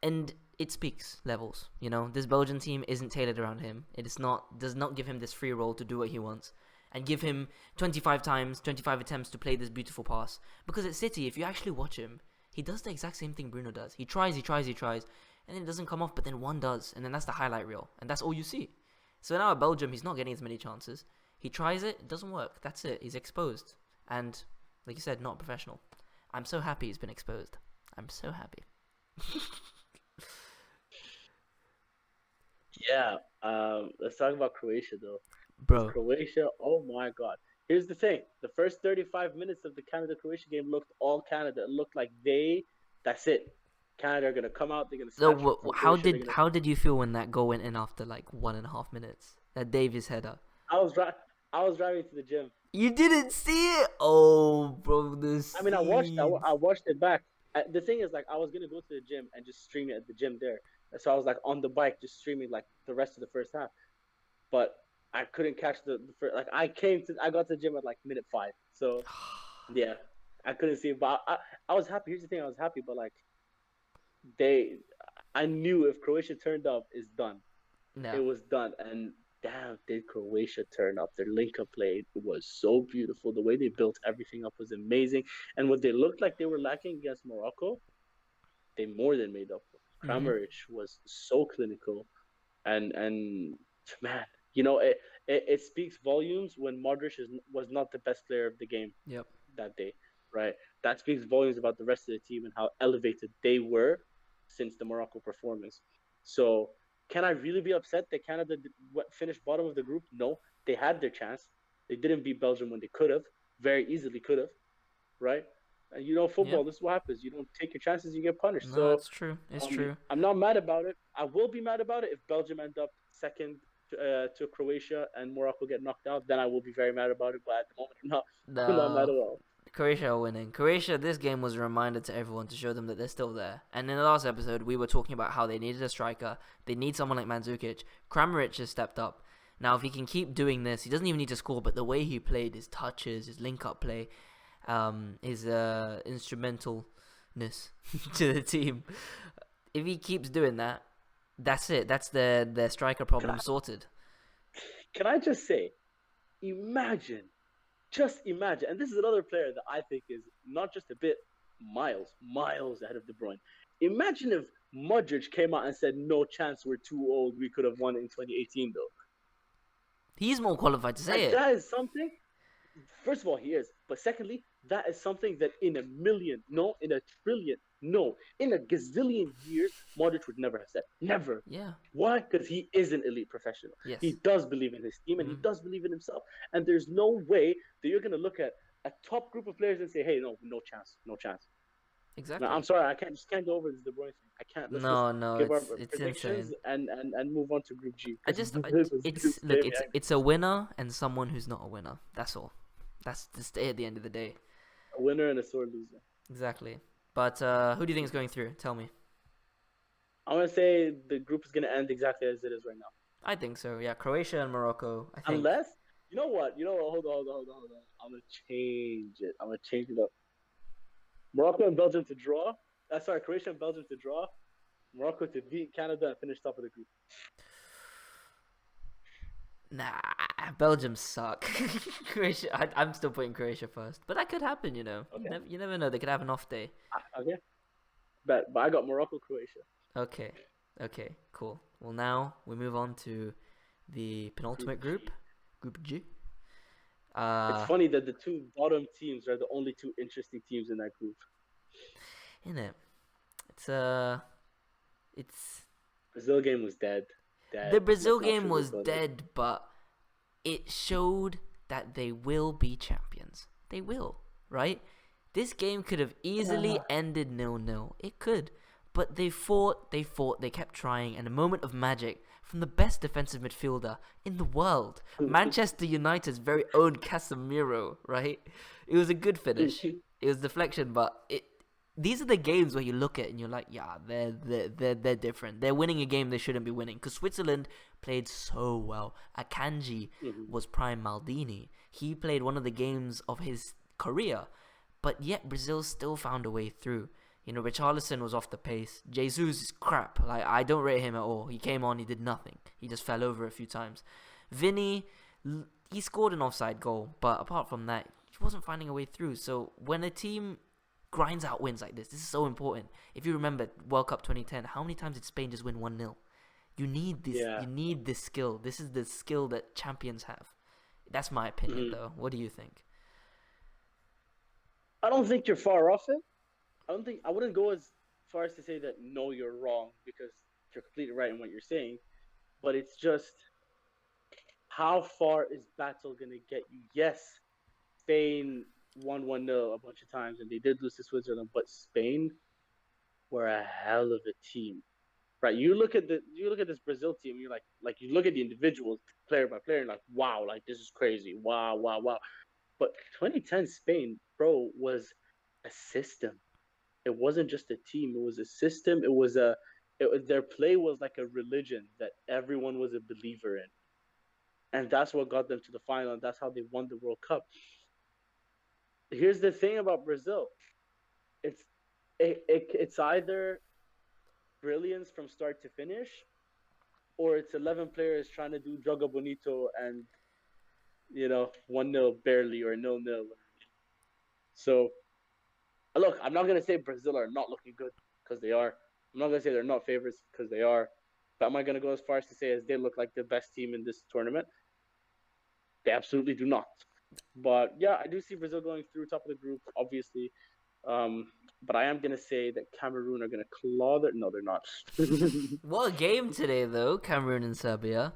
A: and it speaks levels. You know, this Belgian team isn't tailored around him. Does not give him this free role to do what he wants, and give him 25 attempts to play this beautiful pass. Because at City, if you actually watch him, he does the exact same thing Bruno does. He tries, and then it doesn't come off, but then one does, and then that's the highlight reel, and that's all you see. So now at Belgium, he's not getting as many chances. He tries it doesn't work. That's it. He's exposed. And, like you said, not professional. I'm so happy he's been exposed. I'm so happy.
B: Yeah, let's talk about Croatia though. Because
A: Bro,
B: Croatia, oh my God. Here's the thing: the first 35 minutes of the Canada-Croatia game looked all Canada. It looked like that's it. Canada are gonna come out. They're gonna
A: so
B: snatch it from
A: how
B: Croatia. They're
A: did
B: gonna.
A: how did you feel when that goal went in after like 1.5 minutes? That Davies header.
B: I was dri- I was driving to the gym.
A: You didn't see it? Oh, bro, the
B: I mean,
A: scenes.
B: I watched it back. The thing is, like, I was gonna go to the gym and just stream it at the gym there. So I was like on the bike, just streaming like the rest of the first half. But I couldn't catch the first. Like, I got to the gym at like minute 5. So yeah, I couldn't see it. But I was happy. Here's the thing: I was happy, but like they, I knew if Croatia turned up, it's done. It
A: No.
B: was done, and damn, did Croatia turn up? Their link-up play was so beautiful. The way they built everything up was amazing, and what they looked like they were lacking against Morocco, they more than made up for.
A: Mm-hmm.
B: Kramaric was so clinical, and man, it speaks volumes when Modric was not the best player of the game
A: Yep.
B: that day, right? That speaks volumes about the rest of the team and how elevated they were since the Morocco performance. So, can I really be upset that Canada finished bottom of the group? No, they had their chance. They didn't beat Belgium when they could have, very easily could have, right? And
A: Yep.
B: football, this is what happens. You don't take your chances, you get punished.
A: No,
B: So,
A: it's true. It's true.
B: I'm not mad about it. I will be mad about it if Belgium end up second to Croatia and Morocco get knocked out. Then I will be very mad about it. But at the moment, I'm not mad
A: No.
B: at all.
A: Croatia are winning. Croatia, this game was a reminder to everyone to show them that they're still there. And in the last episode, we were talking about how they needed a striker. They need someone like Mandzukic. Kramaric has stepped up. Now, if he can keep doing this, he doesn't even need to score, but the way he played, his touches, his link-up play, his instrumentalness to the team. If he keeps doing that, that's it. That's their striker problem sorted.
B: Can I just say, imagine, just imagine, and this is another player that I think is not just a bit miles ahead of De Bruyne. Imagine if Modric came out and said, "No chance, we're too old. We could have won it in 2018, though."
A: He's more qualified to say
B: Like
A: it.
B: that is something. First of all, he is. But secondly, that is something that in a million, no, in a trillion, no, in a gazillion years, Modric would never have said. Never.
A: Yeah.
B: Why? Because he is an elite professional. He
A: Yes.
B: does believe in his team and he
A: Mm.
B: does believe in himself. And there's no way that you're going to look at a top group of players and say, hey, no, no chance, no chance. No, I'm
A: Exactly.
B: sorry, I can't just can't go over this De Bruyne thing. I can't. Let's just
A: No, no,
B: give our
A: it's
B: predictions
A: insane.
B: and move on to Group G
A: I
B: because
A: just,
B: this
A: it's
B: group's
A: look,
B: getting me angry.
A: it's a winner and someone who's not a winner. That's all. That's just it at the end of the day.
B: A winner and a sore loser.
A: Exactly. But who do you think is going through? Tell me.
B: I'm gonna say the group is gonna end exactly as it is right now.
A: I think so. Yeah, Croatia and Morocco. I think.
B: Unless you know what? You know what? Hold on. I'm gonna change it. I'm gonna change it up. Morocco and Belgium to draw. Sorry, Croatia and Belgium to draw. Morocco to beat Canada and finish top of the group.
A: Nah, Belgium suck. Croatia. I'm still putting Croatia first, but that could happen.
B: Okay.
A: You never know. They could have an off day.
B: Okay. But I got Morocco, Croatia.
A: Okay. Okay. Cool. Well, now we move on to the
B: Group
A: penultimate group,
B: G.
A: Group G.
B: It's
A: Uh,
B: funny that the two bottom teams are the only two interesting teams in that group.
A: in it, it's it's
B: Brazil game was dead.
A: the
B: Dead.
A: Brazil
B: Let's not
A: game was
B: sugarcoat it.
A: dead, but it showed that they will be champions. They will, right? This game could have easily ended 0-0. It could. But they fought, they kept trying, and a moment of magic from the best defensive midfielder in the world, Manchester United's very own Casemiro, right? It was a good finish. It was deflection, but these are the games where you look at and you're like, yeah, they're different. They're winning a game they shouldn't be winning because Switzerland played so well. Akanji was prime Maldini. He played one of the games of his career, but yet Brazil still found a way through. Richarlison was off the pace. Jesus is crap. Like, I don't rate him at all. He came on, he did nothing. He just fell over a few times. Vinny, he scored an offside goal, but apart from that, he wasn't finding a way through. So when a team grinds out wins like this is so important. If you remember World Cup 2010, how many times did Spain just win 1-0? You need this.
B: Yeah.
A: You need this skill. This is the skill that champions have. That's my opinion, though. What do you think?
B: I don't think you're far off it. I wouldn't go as far as to say that no, you're wrong because you're completely right in what you're saying. But it's just how far is battle gonna get you? Yes, Spain won 1-0 a bunch of times and they did lose to Switzerland, but Spain were a hell of a team. Right. You look at this Brazil team, you're like you look at the individuals player by player, and like, wow, like this is crazy. Wow, wow, wow. But 2010 Spain, bro, was a system. It wasn't just a team. It was a system. Their play was like a religion that everyone was a believer in, and that's what got them to the final. And that's how they won the World Cup. Here's the thing about Brazil: it's it's either brilliance from start to finish, or it's 11 players trying to do Joga Bonito and 1-0 barely or 0-0. So look, I'm not gonna say Brazil are not looking good because they are. I'm not gonna say they're not favorites because they are. But am I gonna go as far as to say as they look like the best team in this tournament? They absolutely do not. But yeah, I do see Brazil going through top of the group, obviously. But I am gonna say that Cameroon are gonna claw their. No, they're not.
A: What a game today, though, Cameroon and Serbia.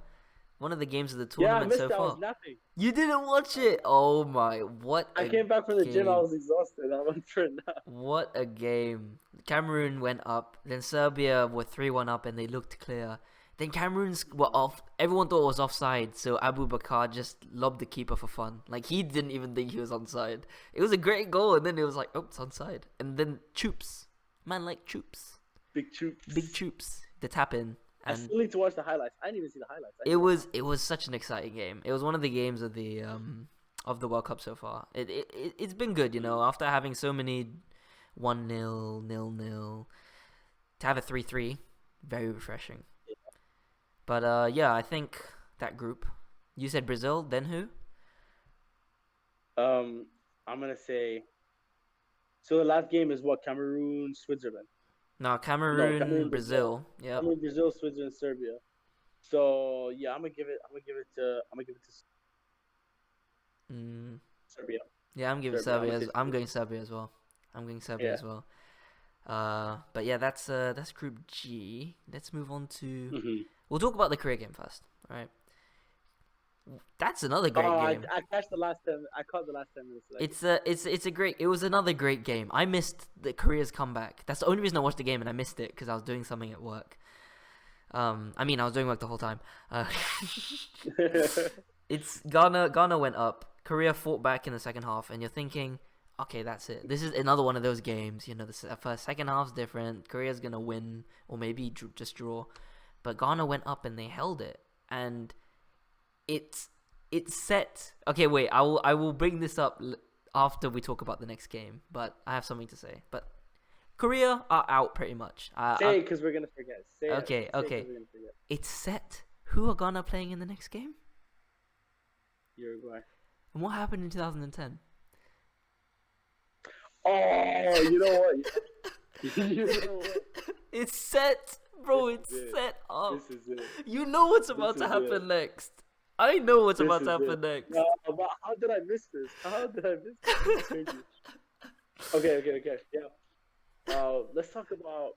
A: One of the games of the
B: Yeah, I
A: tournament so
B: missed it. I was
A: far.
B: napping.
A: You didn't watch it? Oh my, what
B: I
A: a
B: came back from the gym. I
A: game.
B: was exhausted. I went for a nap.
A: What a game. Cameroon went up, then Serbia were 3-1 up and they looked clear. Then Cameroons were off. Everyone thought it was offside, so Abu Bakar just lobbed the keeper for fun. Like, he didn't even think he was onside. It was a great goal, and then it was like, oh, it's onside. And then Choops. Man like Choops.
B: Big troops.
A: Big Choops. The tap in.
B: I
A: And
B: still need to watch the highlights. I didn't even see the highlights.
A: it was such an exciting game. It was one of the games of the World Cup so far. It's been good, after having so many 1-0, 0-0, to have a 3-3, very refreshing. But yeah, I think that group You said Brazil, then who?
B: I'm gonna say. So the last game is what? Cameroon, Switzerland.
A: No,
B: No,
A: Cameroon,
B: Cameroon, Brazil.
A: Brazil. Yep.
B: Cameroon, Brazil, Switzerland, Serbia. So yeah, I'm gonna give it. I'm gonna give it to
A: Mm,
B: Serbia.
A: yeah, I'm giving
B: Serbia. I'm gonna
A: Serbia.
B: say
A: I'm
B: Serbia.
A: going Serbia as well. I'm going Serbia
B: Yeah.
A: as well. But yeah, that's Group G. Let's move on to.
B: Hmm.
A: We'll talk about the Korea game first. All right. That's another
B: Oh,
A: great game.
B: I catch the last 10. I caught the last 10 minutes of that game.
A: It's a great. It was another great game. I missed the Korea's comeback. That's the only reason I watched the game, and I missed it because I was doing something at work. I mean, I was doing work the whole time. It's Ghana. Ghana went up. Korea fought back in the second half, and you're thinking, okay, that's it. This is another one of those games. You know, the first second half's different. Korea's gonna win, or maybe just draw. But Ghana went up and they held it, and it's set. Okay, wait. I will bring this up after we talk about the next game. But I have something to say. But Korea are out pretty much.
B: Say it because we're gonna forget. Say it.
A: Okay,
B: Say it 'cause
A: okay.
B: we're gonna forget.
A: It's set. Who are Ghana playing in the next game?
B: Uruguay.
A: And what happened in 2010?
B: Oh, you know what? You know what?
A: It's set, bro.
B: This
A: It's
B: is it.
A: set up.
B: This is it.
A: You know what's
B: This
A: about to
B: is
A: happen
B: it.
A: next. I know what's
B: This
A: about
B: is
A: to
B: it.
A: happen next.
B: No, but how did I miss this? How did I miss this? This is crazy. Okay. Yeah. Let's talk about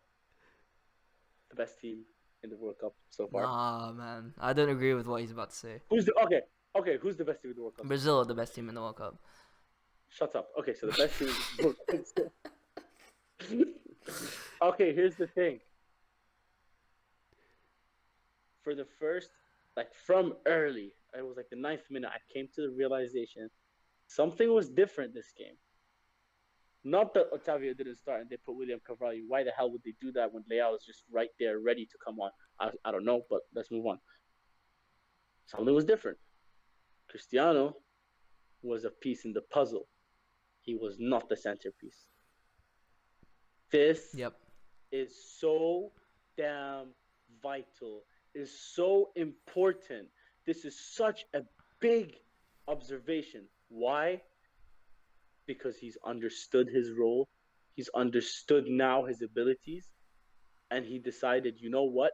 B: the best team in the World Cup so far.
A: Nah, man. I don't agree with what he's about to say.
B: Who's the okay? Okay, who's the best team in the World Cup?
A: Brazil are the best team in the World Cup.
B: Shut up. Okay, so the best team in the World Cup. Okay, here's the thing. For the first, like from early, it was like the 9th minute, I came to the realization something was different this game. Not that Otavio didn't start and they put William Carvalho. Why the hell would they do that when Leao is just right there, ready to come on? I don't know, but let's move on. Something was different. Cristiano was a piece in the puzzle. He was not the centerpiece. This
A: Yep.
B: is so damn vital, is so important. This is such a big observation. Why? Because he's understood his role. He's understood now his abilities, and he decided, you know what?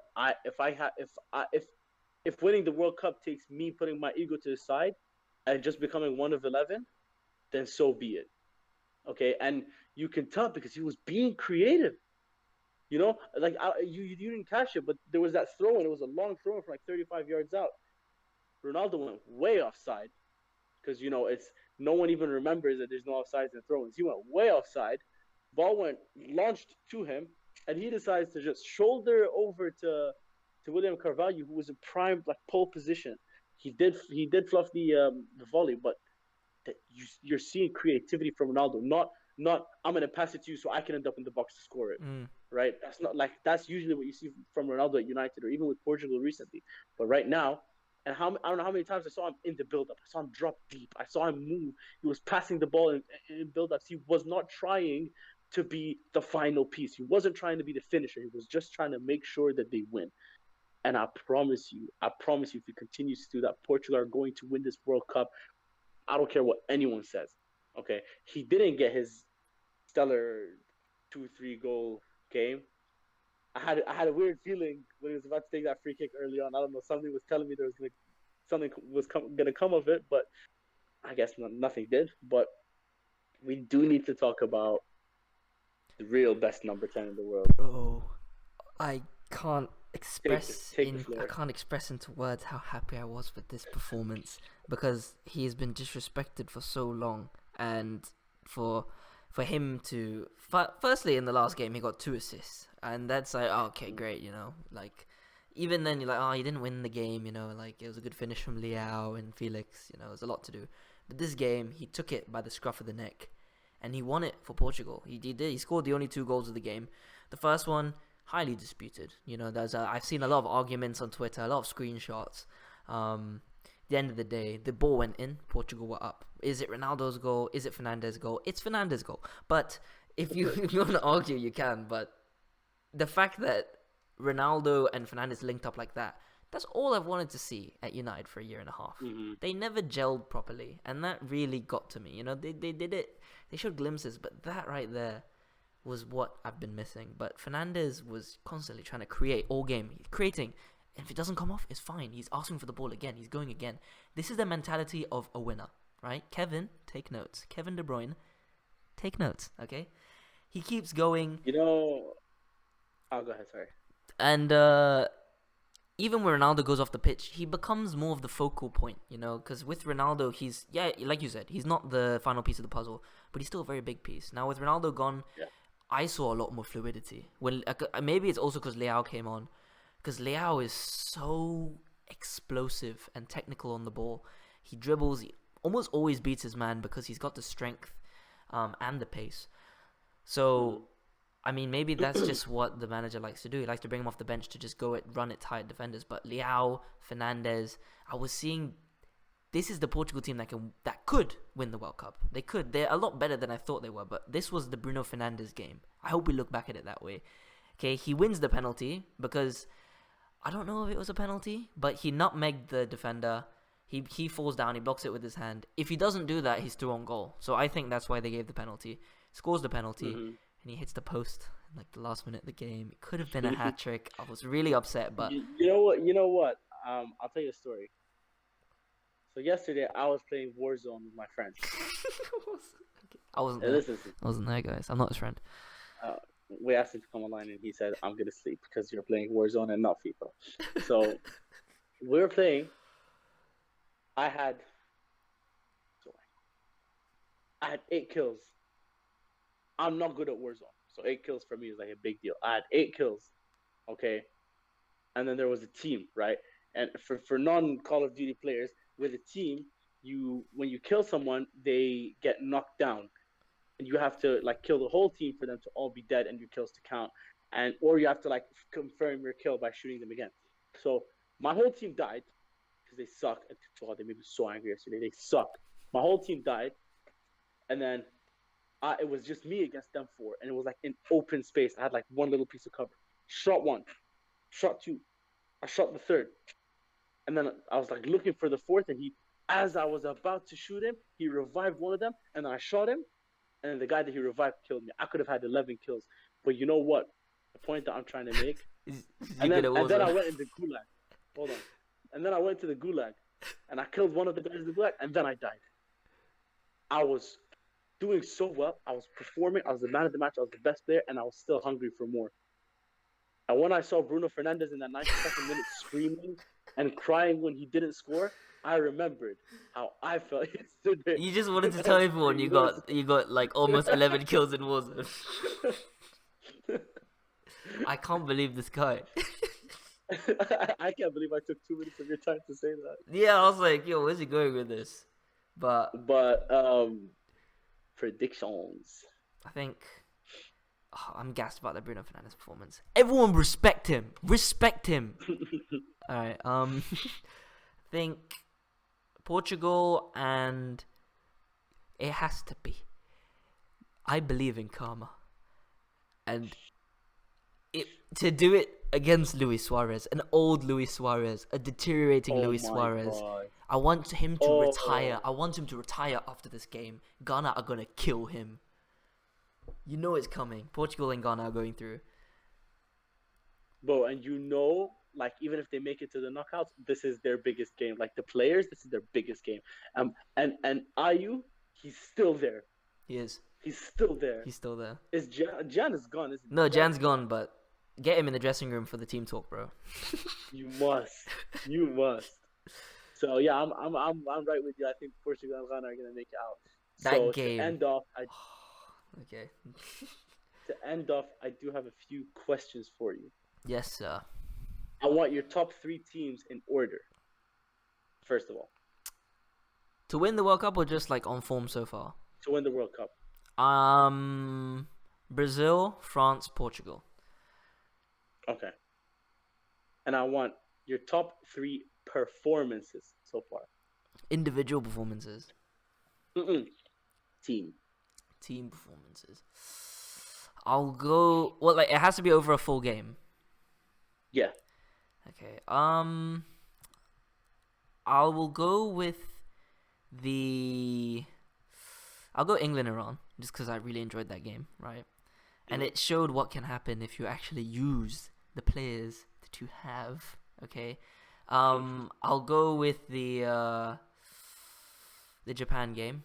B: If winning the World Cup takes me putting my ego to the side and just becoming one of 11, then so be it. Okay, and you can tell because he was being creative. You know, like you didn't catch it, but there was that throw, and it was a long throw from like 35 yards out. Ronaldo went way offside because it's no one even remembers that there's no offsides in throw-ins. He went way offside. Ball went launched to him, and he decides to just shoulder over to William Carvalho, who was in prime like pole position. He did fluff the volley, but you're seeing creativity from Ronaldo. Not I'm gonna pass it to you so I can end up in the box to score it. Right? That's not like that's usually what you see from Ronaldo at United or even with Portugal recently. But right now, and I don't know how many times I saw him in the build-up. I saw him drop deep. I saw him move. He was passing the ball in build-ups. He was not trying to be the final piece. He wasn't trying to be the finisher. He was just trying to make sure that they win. And I promise you, if he continues to do that, Portugal are going to win this World Cup. I don't care what anyone says. Okay, he didn't get his stellar 2-3 goal game. I had a weird feeling when he was about to take that free kick early on. I don't know, something was telling me there was something was gonna come of it, but I guess nothing did. But we do need to talk about the real best number 10 in the world.
A: Bro, I can't express
B: I
A: can't express into words how happy I was with this performance because he has been disrespected for so long, and for him to firstly in the last game he got 2 assists, and that's like, oh, okay, great, like even then you're like, oh, he didn't win the game, like it was a good finish from Leao and Felix, there's a lot to do, but this game he took it by the scruff of the neck and he won it for Portugal. He scored the only 2 goals of the game. The first one highly disputed. I've seen a lot of arguments on Twitter, a lot of screenshots. At the end of the day, the ball went in, Portugal were up. Is it Ronaldo's goal? Is it Fernandes' goal? It's Fernandes' goal. But if you want to argue, you can. But the fact that Ronaldo and Fernandes linked up like that That's all I've wanted to see at United for a year and a half.
B: Mm-hmm.
A: They never gelled properly, and that really got to me. You know, they did it. They showed glimpses, but that right there was what I've been missing. But Fernandes was constantly trying to create all game. He's creating. And if it doesn't come off, it's fine. He's asking for the ball again. He's going again. This is the mentality of a winner, right? Kevin, take notes. Kevin De Bruyne, take notes, okay? He keeps going.
B: You know, oh, go ahead, sorry.
A: And even when Ronaldo goes off the pitch, he becomes more of the focal point, you know? Because with Ronaldo, he's, yeah, like you said, he's not the final piece of the puzzle, but he's still a very big piece. Now, with Ronaldo gone, I saw a lot more fluidity. When maybe it's also because Leao came on. Because Leao is so explosive and technical on the ball. He dribbles, he almost always beats his man because he's got the strength and the pace. So, I mean, maybe that's just what the manager likes to do. He likes to bring him off the bench to just run it tight defenders. But Leao, Fernandes, I was seeing this is the Portugal team that could win the World Cup. They could. They're a lot better than I thought they were. But this was the Bruno Fernandes game. I hope we look back at it that way. Okay, he wins the penalty because I don't know if it was a penalty, but he nutmegged the defender. He falls down. He blocks it with his hand. If he doesn't do that, he's still on goal. So I think that's why they gave the penalty. Scores the penalty, and he hits the post in like the last minute of the game. It could have been a hat trick. I was really upset, but
B: you know what? I'll tell you a story. So yesterday I was playing Warzone with my friends.
A: I wasn't there. I wasn't there, guys. I'm not his friend.
B: We asked him to come online, and he said, "I'm gonna sleep because you're playing Warzone and not FIFA." So we were playing. I had 8 kills. I'm not good at Warzone, so 8 kills for me is like a big deal. I had 8 kills, okay, and then there was a team, right? And for non Call of Duty players, with a team, when you kill someone, they get knocked down, and you have to like kill the whole team for them to all be dead and your kills to count, or you have to like confirm your kill by shooting them again. So my whole team died because they suck. God, they made me so angry yesterday. They suck. My whole team died, and then it was just me against them 4, and it was like in open space. I had like one little piece of cover. Shot 1, shot 2, I shot the 3rd, and then I was like looking for the 4th, and as I was about to shoot him, he revived one of them, and then I shot him, and then the guy that he revived killed me. I could have had 11 kills, but you know what? The point that I'm trying to make. and then I went in the gulag. Hold on. And then I went to the gulag, and I killed one of the guys in the gulag, and then I died. I was doing so well. I was performing. I was the man of the match. I was the best player, and I was still hungry for more. And when I saw Bruno Fernandes in that 92nd minute screaming and crying when he didn't score, I remembered how I felt yesterday.
A: You just wanted to tell everyone you got like almost 11 kills in Warzone. I can't believe this guy.
B: I can't believe I took 2 minutes of your time to say that.
A: Yeah, I was like, yo, where's he going with this? But
B: predictions.
A: I think I'm gassed about the Bruno Fernandes performance. Everyone respect him. Respect him. All right. I think Portugal, and it has to be. I believe in karma, and to do it against Luis Suarez, an old Luis Suarez, a deteriorating Luis Suarez.
B: God.
A: I want him to retire. I want him to retire after this game. Ghana are gonna kill him. You know it's coming. Portugal and Ghana are going through.
B: Bro, and you know, like, even if they make it to the knockouts, this is their biggest game. Like, the players, this is their biggest game. And Ayu, he's still there.
A: He is.
B: He's still there.
A: He's still there.
B: Jan is gone, isn't he?
A: No, Jan's gone, but get him in the dressing room for the team talk, bro.
B: You must. You must. So yeah, I'm right with you. I think Portugal and Ghana are gonna make it out.
A: That game.
B: To end off,
A: Okay.
B: To end off, I do have a few questions for you.
A: Yes, sir.
B: I want your top 3 teams in order. First of all,
A: to win the World Cup or just like on form so far?
B: To win the World Cup.
A: Brazil, France, Portugal.
B: Okay. And I want your top 3 performances so far.
A: Individual performances.
B: Team
A: performances. I'll go. Well, like it has to be over a full game.
B: Yeah.
A: Okay. I will go with the. I'll go England Iran just because I really enjoyed that game, right? And
B: Mhm.
A: it showed what can happen if you actually use the players that you have. Okay. I'll go with the Japan game.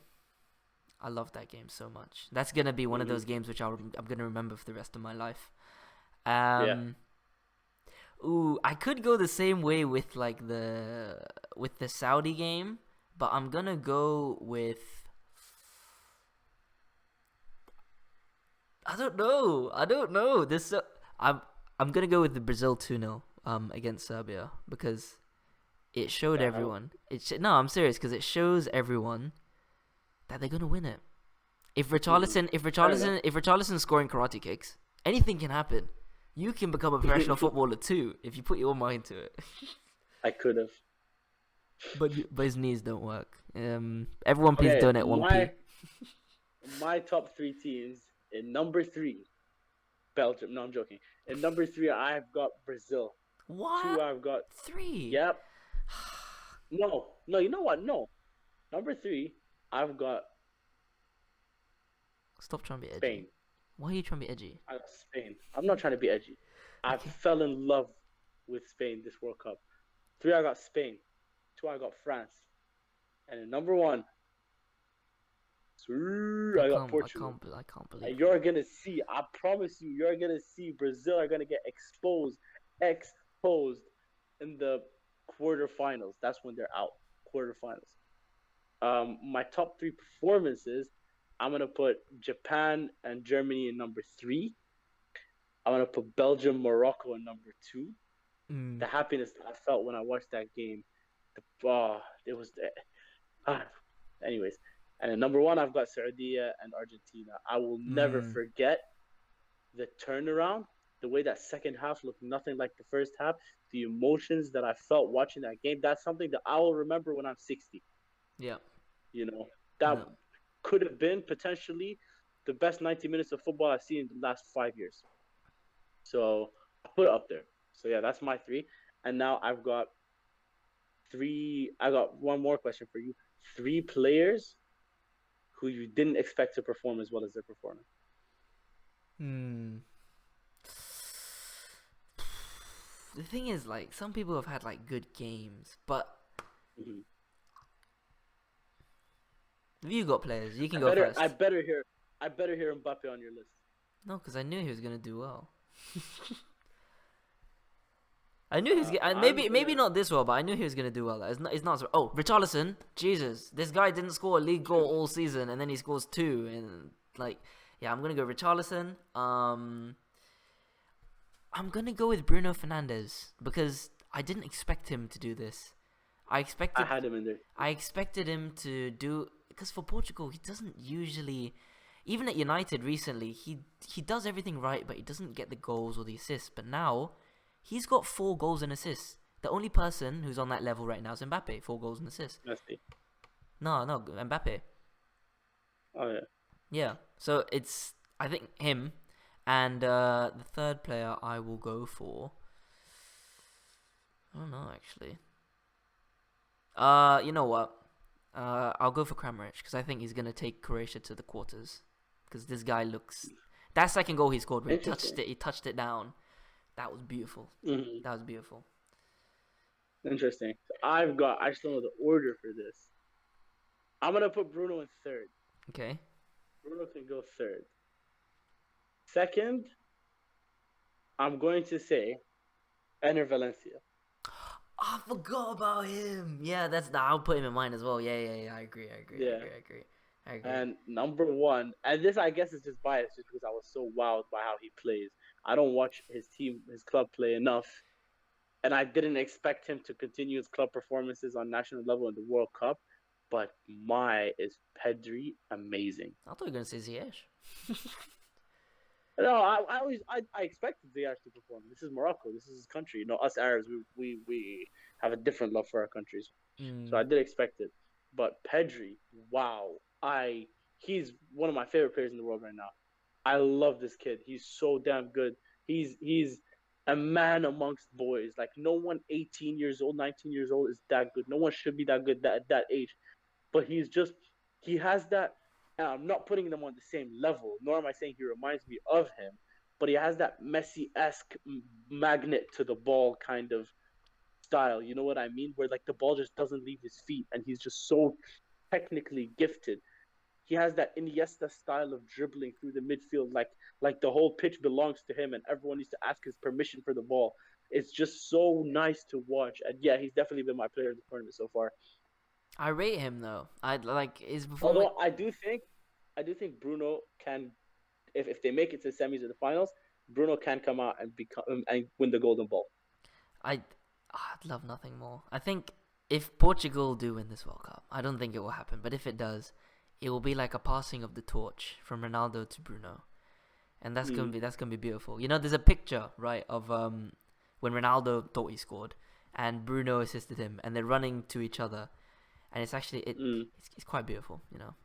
A: I love that game so much. That's gonna be one of
B: Mhm.
A: those games which I'm gonna remember for the rest of my life.
B: Yeah.
A: Um, ooh, I could go the same way with like with the Saudi game, but I'm gonna go with I don't know. I don't know. I'm I'm gonna go with the Brazil 2-0 against Serbia because it showed
B: Damn.
A: everyone. No, I'm serious because it shows everyone that they're gonna win it.
B: Mhm. Fair enough.
A: If Richarlison's scoring karate kicks, anything can happen. You can become a professional footballer too if you put your mind to it.
B: I could have.
A: But his knees don't work. Everyone please
B: Okay,
A: donate 1p.
B: my top three teams in number three, Belgium. No, I'm joking. In number three, I've got Brazil. Two,
A: What?
B: I've got.
A: 3?
B: Yep. No, no. You know what? No. Number three, I've got
A: Stop trying to be edgy.
B: Spain.
A: Why are you trying to be edgy?
B: I got Spain. I'm not trying to be edgy. I
A: Okay.
B: fell in love with Spain this World Cup. Three, I got Spain. Two, I got France. And in number one, I got Portugal.
A: I can't believe
B: And
A: it.
B: you're gonna see, I promise you, you're gonna see Brazil are gonna get exposed in the quarterfinals. That's when they're out. Quarterfinals. My top three performances, I'm gonna put Japan and Germany in number three. I'm gonna put Belgium, Morocco in number two.
A: Mm,
B: The happiness that I felt when I watched that game, it was. Ah, anyways, and at number one, I've got Saudi and Argentina. I will never
A: mm,
B: forget the turnaround, the way that second half looked nothing like the first half, the emotions that I felt watching that game. That's something that I will remember when I'm 60.
A: yeah,
B: You know, that
A: yeah.
B: could have been potentially the best 90 minutes of football I've seen in the last 5 years. So I put it up there. So yeah, that's my three. And now I've got three. I got one more question for you. Three players who you didn't expect to perform as well as they're performing.
A: Hmm. The thing is, like, some people have had like good games, but
B: Mm-hmm.
A: if you got players, you can
B: I
A: go
B: better, I
A: first.
B: better hear, I better hear Mbappe on your list.
A: No, because I knew he was gonna do well. I knew he was.
B: I'm
A: Maybe
B: gonna.
A: not this well, but I knew he was gonna do well. It's not. Oh, Richarlison, Jesus, this guy didn't score a league goal all season, and then he scores two, and like, yeah, I'm gonna go Richarlison. I'm gonna go with Bruno Fernandes because I didn't expect him to do this. I
B: I
A: expected
B: had him in there.
A: I expected him to do because for Portugal he doesn't usually, even at United recently he does everything right, but he doesn't get the goals or the assists. But now he's got 4 goals and assists. The only person who's on that level right now is Mbappe, 4 goals and assists.
B: Messi.
A: No, Mbappe.
B: Oh yeah.
A: Yeah, so it's I think him, and the third player I will go for. I don't know actually. You know what? I'll go for Kramaric because I think he's gonna take Croatia to the quarters. Because this guy looks. That second goal he scored where
B: Interesting.
A: he touched it down. That was beautiful.
B: Mm-hmm.
A: That was beautiful.
B: Interesting. So I've got. I just don't know the order for this. I'm gonna put Bruno in third.
A: Okay.
B: Bruno can go third. Second, I'm going to say Ener Valencia.
A: I forgot about him. Yeah, I'll put him in mine as well. Yeah.
B: Yeah.
A: I agree.
B: And number one, and this I guess is just biased, just because I was so wowed by how he plays. I don't watch his team, his club play enough, and I didn't expect him to continue his club performances on national level in the World Cup. But my is Pedri amazing.
A: I thought you were gonna say Ziyech.
B: No, I expected Ziyech to perform. This is Morocco. This is his country. You know, us Arabs, we have a different love for our countries, so
A: Mm,
B: I did expect it. But Pedri, wow, I he's one of my favorite players in the world right now. I love this kid. He's so damn good. He's a man amongst boys. Like no one 18 years old, 19 years old is that good. No one should be that good at that age. But he has that. I'm not putting them on the same level, nor am I saying he reminds me of him, but he has that Messi esque magnet to the ball kind of style. You know what I mean? Where like the ball just doesn't leave his feet, and he's just so technically gifted. He has that Iniesta style of dribbling through the midfield, like the whole pitch belongs to him, and everyone needs to ask his permission for the ball. It's just so nice to watch, and yeah, he's definitely been my player of the tournament so far.
A: I rate him though. I like his performance.
B: Although I do think Bruno can, if they make it to the semis or the finals, Bruno can come out and become and win the golden ball.
A: I'd love nothing more. I think if Portugal do win this World Cup, I don't think it will happen. But if it does, it will be like a passing of the torch from Ronaldo to Bruno, and that's gonna be beautiful. You know, there's a picture right of when Ronaldo thought he scored, and Bruno assisted him, and they're running to each other, and it's actually it's quite beautiful. You know,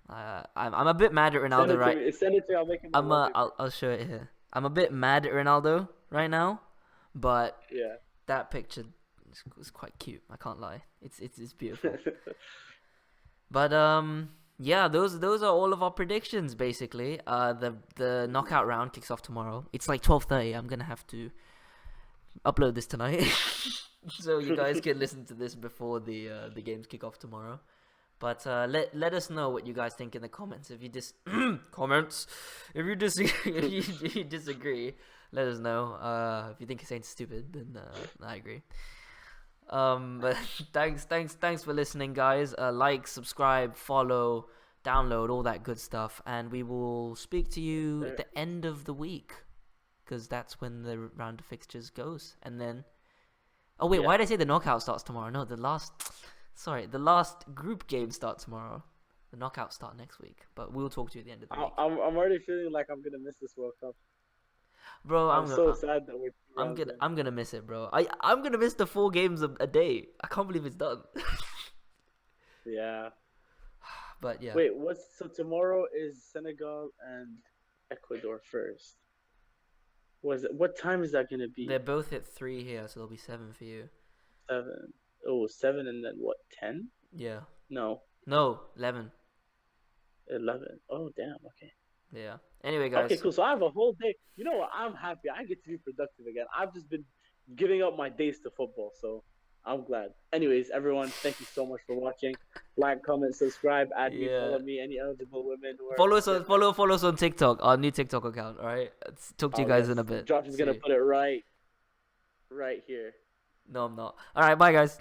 A: I'm a bit mad at Ronaldo, right?
B: Send it to me. I'll make him.
A: I'll show it here. I'm a bit mad at Ronaldo right now, but
B: Yeah.
A: that picture is quite cute. I can't lie. It's beautiful. But yeah, those are all of our predictions basically. The knockout round kicks off tomorrow. It's like 12:30. I'm gonna have to upload this tonight, so you guys can listen to this before the games kick off tomorrow. But let us know what you guys think in the comments. If you comments, if you disagree, if you disagree, let us know. If you think Saint's stupid, then I agree. But thanks for listening, guys. Like, subscribe, follow, download, all that good stuff, and we will speak to you at the end of the week, because that's when the round of fixtures goes. And then, oh wait, why did I say the knockout starts tomorrow? No, the last group game starts tomorrow. The knockouts start next week, but we'll talk to you at the end of the week.
B: I'm already feeling like I'm gonna miss this World Cup.
A: Bro,
B: I'm so sad that
A: I'm gonna miss it, bro. I'm gonna miss the 4 games a day. I can't believe it's done.
B: Yeah.
A: But yeah.
B: Wait, so tomorrow is Senegal and Ecuador first. What time is that gonna be?
A: They're both at 3 here, so there'll be 7 for you.
B: 7. Oh, 7 and then what? 10?
A: Yeah.
B: No,
A: 11.
B: 11. Oh, damn. Okay.
A: Yeah. Anyway, guys.
B: Okay, cool. So I have a whole day. You know what? I'm happy. I get to be productive again. I've just been giving up my days to football, so I'm glad. Anyways, everyone, thank you so much for watching. Like, comment, subscribe, add me, follow me, any eligible women who are
A: follow us on TikTok, our new TikTok account. All right. Let's talk to you guys in a bit.
B: Josh is gonna put it right here.
A: No, I'm not. All right, bye, guys.